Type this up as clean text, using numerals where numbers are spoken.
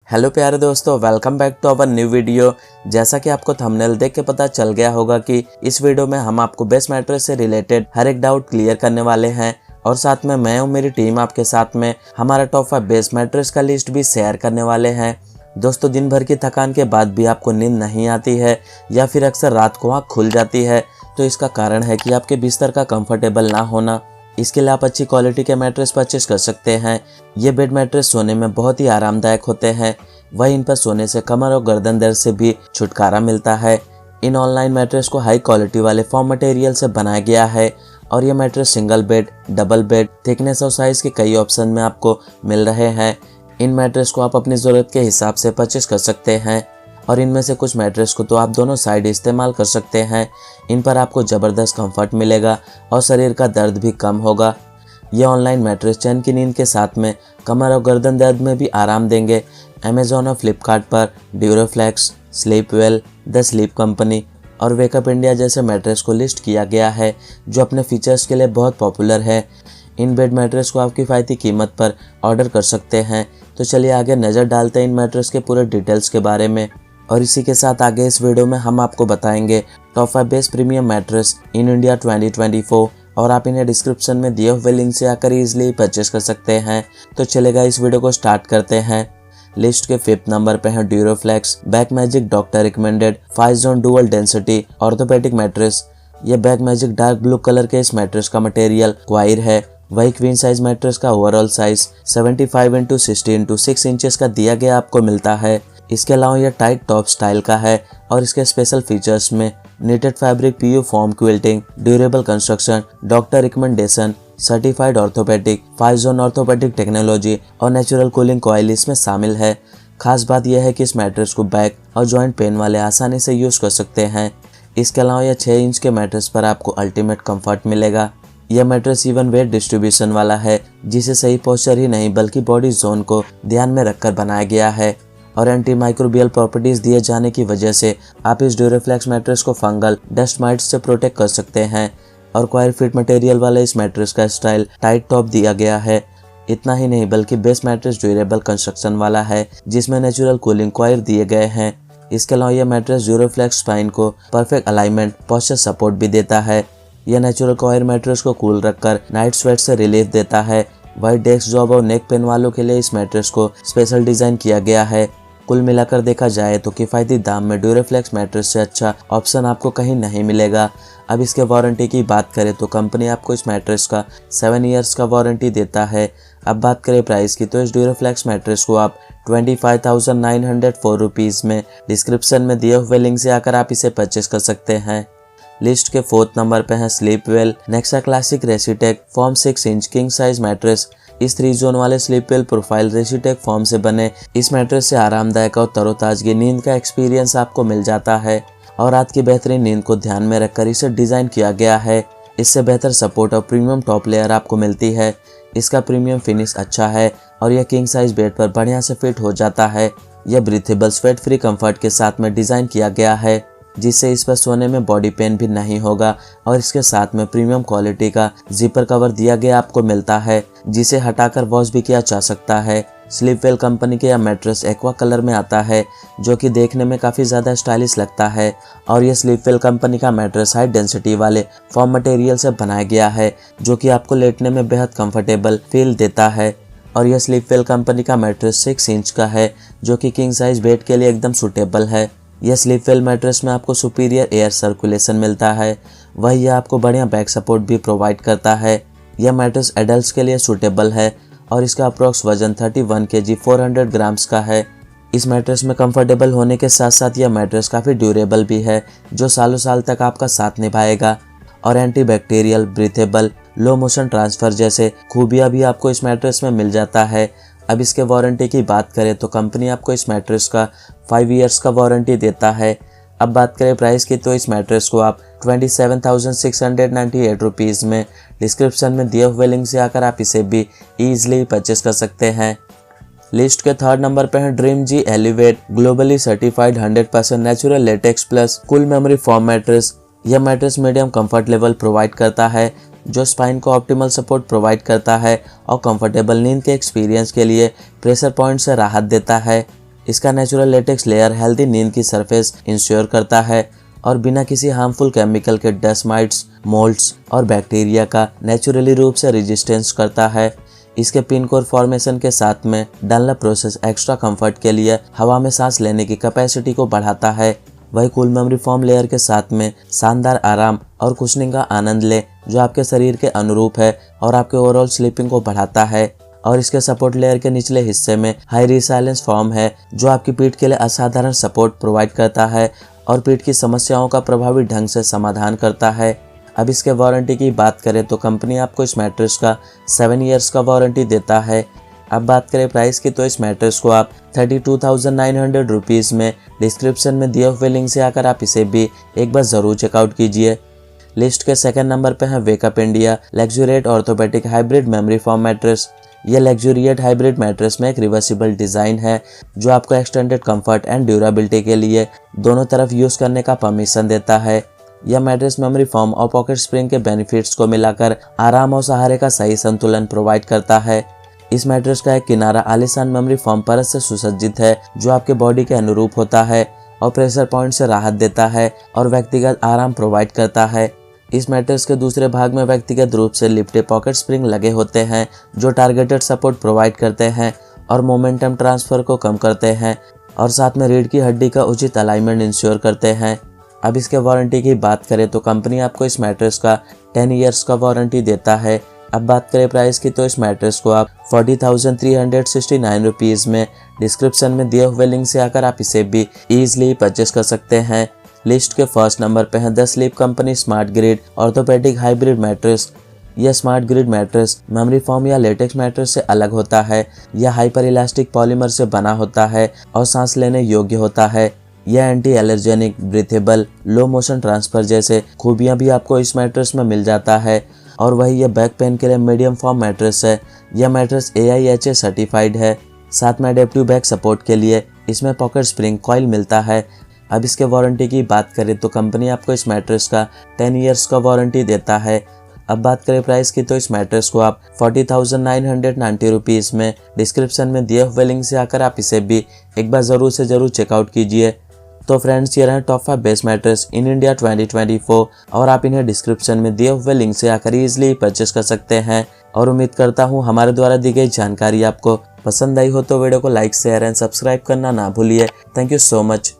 Hello प्यारे दोस्तों, welcome back to our new video. जैसा कि आपको थंबनेल देख के पता चल गया होगा कि इस वीडियो में हम आपको बेस्ट मैट्रेस से रिलेटेड हर एक डाउट क्लियर करने वाले हैं और साथ में मैं और मेरी टीम आपके साथ में हमारा टॉप 5 बेस्ट मैट्रेस का लिस्ट भी शेयर करने वाले हैं। दोस्तों, दिन भर की थकान के बाद भी आपको नींद नहीं आती है या फिर अक्सर रात को आँख खुल जाती है, तो इसका कारण है कि आपके बिस्तर का कंफर्टेबल ना होना। इसके लिए आप अच्छी क्वालिटी के मैट्रेस परचेस कर सकते हैं। ये बेड मैट्रेस सोने में बहुत ही आरामदायक होते हैं, वहीं इन पर सोने से कमर और गर्दन दर्द से भी छुटकारा मिलता है। इन ऑनलाइन मैट्रेस को हाई क्वालिटी वाले फॉर्म मटेरियल से बनाया गया है और ये mattress single bed, double bed, thickness और साइज के कई ऑप्शन में आपको मिल रहे हैं। इन मैट्रेस को आप अपनी ज़रूरत के हिसाब से परचेस कर सकते हैं और इनमें से कुछ मैट्रेस को तो आप दोनों साइड इस्तेमाल कर सकते हैं। इन पर आपको ज़बरदस्त कंफर्ट मिलेगा और शरीर का दर्द भी कम होगा। ये ऑनलाइन मैट्रेस चैन की नींद के साथ में कमर और गर्दन दर्द में भी आराम देंगे। अमेज़ॉन और फ्लिपकार्ट पर Duroflex, Sleepwell, the sleep company और वेकअप इंडिया जैसे मैट्रेस को लिस्ट किया गया है जो अपने फीचर्स के लिए बहुत पॉपुलर है। इन बेड मैट्रेस को आप किफ़ायती कीमत पर ऑर्डर कर सकते हैं। तो चलिए आगे नज़र डालते हैं इन मैट्रेस के पूरे डिटेल्स के बारे में। और इसी के साथ आगे इस वीडियो में हम आपको बताएंगे top 5 best premium mattress in India 2024 और आप इन्हें डिस्क्रिप्शन में दिए हुए लिंक से आकर इजीली परचेस कर सकते हैं। तो चलेगा इस वीडियो को स्टार्ट करते हैं। लिस्ट के 5th नंबर पे है Duroflex back magic doctor recommended 5 zone dual density orthopaedic mattress. ये back magic dark blue colour के इस मैट्रेस का मटेरियल क्वायर है। वही क्वीन साइज मैट्रेस का ओवरऑल साइज 75x60x6 इंचेस का दिया गया आपको मिलता है। इसके अलावा यह टाइट टॉप स्टाइल का है और इसके स्पेशल फीचर्स में knitted fabric PU foam quilting, durable construction, doctor recommendation, certified orthopaedic, 5 zone orthopaedic technology और नेचुरल कूलिंग कॉइल इसमें शामिल है। खास बात यह है कि इस मैट्रेस को बैक और जॉइंट पेन वाले आसानी से यूज कर सकते हैं। इसके अलावा यह 6 इंच के मैट्रेस पर आपको अल्टीमेट कंफर्ट मिलेगा। यह मैट्रेस इवन वेट डिस्ट्रीब्यूशन वाला है, जिसे सही पोस्चर ही नहीं बल्कि बॉडी जोन को ध्यान में रखकर बनाया गया है और एंटी माइक्रोबियल प्रॉपर्टीज दिए जाने की वजह से आप इस ड्यूरोफ्लेक्स मैट्रेस को फंगल डस्ट माइट्स से प्रोटेक्ट कर सकते हैं। और क्वायर फिट मटेरियल वाले इस मैट्रेस का स्टाइल टाइट टॉप दिया गया है। इतना ही नहीं बल्कि बेस्ट मैट्रेस ड्यूरेबल कंस्ट्रक्शन वाला है जिसमें नेचुरल कूलिंग कॉयर दिए गए हैं। इसके अलावा यह मैट्रेस ड्यूरोफ्लेक्स स्पाइन को परफेक्ट अलाइनमेंट पोस्चर सपोर्ट भी देता है। यह नेचुरल कॉयर मैट्रेस को कूल रखकर नाइट स्वेट से रिलीफ देता है। वही डेस्क जॉब और नेक पेन वालों के लिए इस मैट्रेस को स्पेशल डिजाइन किया गया है। कुल मिलाकर देखा जाए तो किफ़ायती दाम में ड्यूरोफ्लेक्स मैट्रेस से अच्छा ऑप्शन आपको कहीं नहीं मिलेगा। अब इसके वारंटी की बात करें तो कंपनी आपको इस मैट्रेस का 7 ईयर्स का वारंटी देता है। अब बात करें प्राइस की तो इस ड्यूरोफ्लेक्स मैट्रेस को आप 25,904 रुपीज़ में डिस्क्रिप्शन में दिए हुए लिंक से आकर आप इसे परचेस कर सकते हैं। लिस्ट के 4th नंबर पे है Sleepwell Nexa classic Resitec foam 6 inch king size mattress. इस 3 जोन वाले स्लीपवेल प्रोफाइल रेसिटेक फॉर्म से बने इस मैट्रेस से आरामदायक और तरोताजगी नींद का एक्सपीरियंस आपको मिल जाता है और रात की बेहतरीन नींद को ध्यान में रखकर इसे डिज़ाइन किया गया है। इससे बेहतर सपोर्ट और प्रीमियम टॉप लेयर आपको मिलती है। इसका प्रीमियम फिनिश अच्छा है और यह किंग साइज बेड पर बढ़िया से फिट हो जाता है। यह ब्रीथेबल स्वेट फ्री कंफर्ट के साथ में डिज़ाइन किया गया है जिससे इस पर सोने में बॉडी पेन भी नहीं होगा और इसके साथ में प्रीमियम क्वालिटी का जिपर कवर दिया गया आपको मिलता है जिसे हटाकर वॉश भी किया जा सकता है। स्लीपवेल कंपनी के यह मैट्रेस एक्वा कलर में आता है जो कि देखने में काफ़ी ज़्यादा स्टाइलिश लगता है और यह स्लीपवेल कंपनी का मैट्रेस हाई डेंसिटी वाले फॉर्म मटेरियल से बनाया गया है जो कि आपको लेटने में बेहद कंफर्टेबल फील देता है। और यह स्लीपवेल कंपनी का मैट्रेस 6 इंच का है जो कि किंग साइज बेड के लिए एकदम सूटेबल है। यह स्लीपवेल मैट्रेस में आपको सुपीरियर एयर सर्कुलेशन मिलता है। वही यह आपको बढ़िया बैक सपोर्ट भी प्रोवाइड करता है। यह मैट्रेस एडल्ट्स के लिए सूटेबल है और इसका अप्रोक्स वजन 31 kg 400 ग्राम्स का है। इस मैट्रेस में कंफर्टेबल होने के साथ साथ यह मैट्रेस काफ़ी ड्यूरेबल भी है जो सालों साल तक आपका साथ निभाएगा और एंटीबैक्टीरियल, ब्रीथेबल, लो मोशन ट्रांसफ़र जैसे खूबियाँ भी आपको इस मैट्रेस में मिल जाता है। अब इसके वारंटी की बात करें तो कंपनी आपको इस मैट्रेस का 5 ईयर्स का वारंटी देता है। अब बात करें प्राइस की तो इस मैट्रेस को आप 27,698 रुपीज़ में डिस्क्रिप्शन में दिए हुए लिंक से आकर आप इसे भी ईजिली परचेस कर सकते हैं। लिस्ट के 3rd नंबर पे है Dream G elevate globally certified 100% natural latex plus cool memory foam mattress. यह mattress medium comfort level provide करता है जो स्पाइन को ऑप्टिमल सपोर्ट प्रोवाइड करता है और कंफर्टेबल नींद के एक्सपीरियंस के लिए प्रेशर पॉइंट से राहत देता है। इसका नेचुरल लेटेक्स लेयर हेल्दी नींद की सरफेस इंश्योर करता है और बिना किसी हार्मफुल केमिकल के डस्ट माइट्स, मोल्ड्स और बैक्टीरिया का नेचुरली रूप से रेजिस्टेंस करता है। इसके पिन कोर फॉर्मेशन के साथ में डनलप प्रोसेस एक्स्ट्रा कंफर्ट के लिए हवा में सांस लेने की कैपेसिटी को बढ़ाता है। वही कूल मेमोरी फोम लेयर के साथ में शानदार आराम और कुशनिंग का आनंद ले जो आपके शरीर के अनुरूप है और आपके ओवरऑल स्लीपिंग को बढ़ाता है। और इसके सपोर्ट लेयर के निचले हिस्से में हाई रिसाइलेंस फॉर्म है जो आपकी पीठ के लिए असाधारण सपोर्ट प्रोवाइड करता है और पीठ की समस्याओं का प्रभावी ढंग से समाधान करता है। अब इसके वारंटी की बात करें तो कंपनी आपको इस मैट्रेस का 7 इयर्स का वारंटी देता है। अब बात करें प्राइस की तो इस मैट्रेस को आप 32,900 रुपीज़ में डिस्क्रिप्शन में दिए हुए लिंक से आकर आप इसे भी एक बार ज़रूर चेकआउट कीजिए। लिस्ट के सेकंड नंबर पे है Wakeup India luxuriate orthopaedic hybrid memory foam mattress. यह लग्जूरिएट हाइब्रिड मैट्रेस में एक रिवर्सिबल डिज़ाइन है जो आपको एक्सटेंडेड कंफर्ट एंड ड्यूरेबिलिटी के लिए दोनों तरफ यूज़ करने का परमिशन देता है। यह मैट्रेस मेमोरी फोम और पॉकेट स्प्रिंग के बेनिफिट्स को मिलाकर आराम और सहारे का सही संतुलन प्रोवाइड करता है। इस मैट्रेस का एक किनारा आलीशान मेमोरी फोम परत से सुसज्जित है जो आपके बॉडी के अनुरूप होता है और प्रेशर पॉइंट से राहत देता है और व्यक्तिगत आराम प्रोवाइड करता है। इस मैट्रेस के दूसरे भाग में व्यक्तिगत रूप से लिपटे पॉकेट स्प्रिंग लगे होते हैं जो टारगेटेड सपोर्ट प्रोवाइड करते हैं और मोमेंटम ट्रांसफर को कम करते हैं और साथ में रीढ़ की हड्डी का उचित अलाइनमेंट इंश्योर करते हैं। अब इसके वारंटी की बात करें तो कंपनी आपको इस मैट्रेस का 10 इयर्स का वारंटी देता है। अब बात करें प्राइस की तो इस मैट्रेस को आप 40,369 रुपीज़ में डिस्क्रिप्शन में दिए हुए लिंक से आकर आप इसे भी ईजिली परचेस कर सकते हैं। लिस्ट के फर्स्ट नंबर पे है the sleep company smart grid orthopaedic hybrid mattress. यह smart grid mattress memory foam या लेटेक्स मैट्रेस से अलग होता है। यह हाइपर इलास्टिक पॉलीमर से बना होता है और सांस लेने योग्य होता है। यह एंटी एलर्जेनिक, ब्रीथेबल, लो मोशन ट्रांसफर जैसे खूबियां भी आपको इस मैट्रेस में मिल जाता है। और वही यह बैक पेन के लिए मीडियम फॉर्म मैट्रेस है। यह मैट्रेस AIHA सर्टिफाइड है। साथ में एडेप्टिव बैक सपोर्ट के लिए इसमें पॉकेट स्प्रिंग कॉइल मिलता है। अब इसके वारंटी की बात करें तो कंपनी आपको इस मैट्रेस का 10 इयर्स का वारंटी देता है। अब बात करें प्राइस की तो इस मैट्रेस को आप 40,990 रुपीज़ में डिस्क्रिप्शन में दिए हुए लिंक से आकर आप इसे भी एक बार ज़रूर से ज़रूर चेकआउट कीजिए। तो फ्रेंड्स ये रहे top 5 best mattress in India 2024 और आप इन्हें डिस्क्रिप्शन में दिए हुए लिंक से आकर ईजिली परचेस कर सकते हैं। और उम्मीद करता हूँ हमारे द्वारा दी गई जानकारी आपको पसंद आई हो तो वीडियो को लाइक, शेयर एंड सब्सक्राइब करना ना भूलिए। Thank you so much.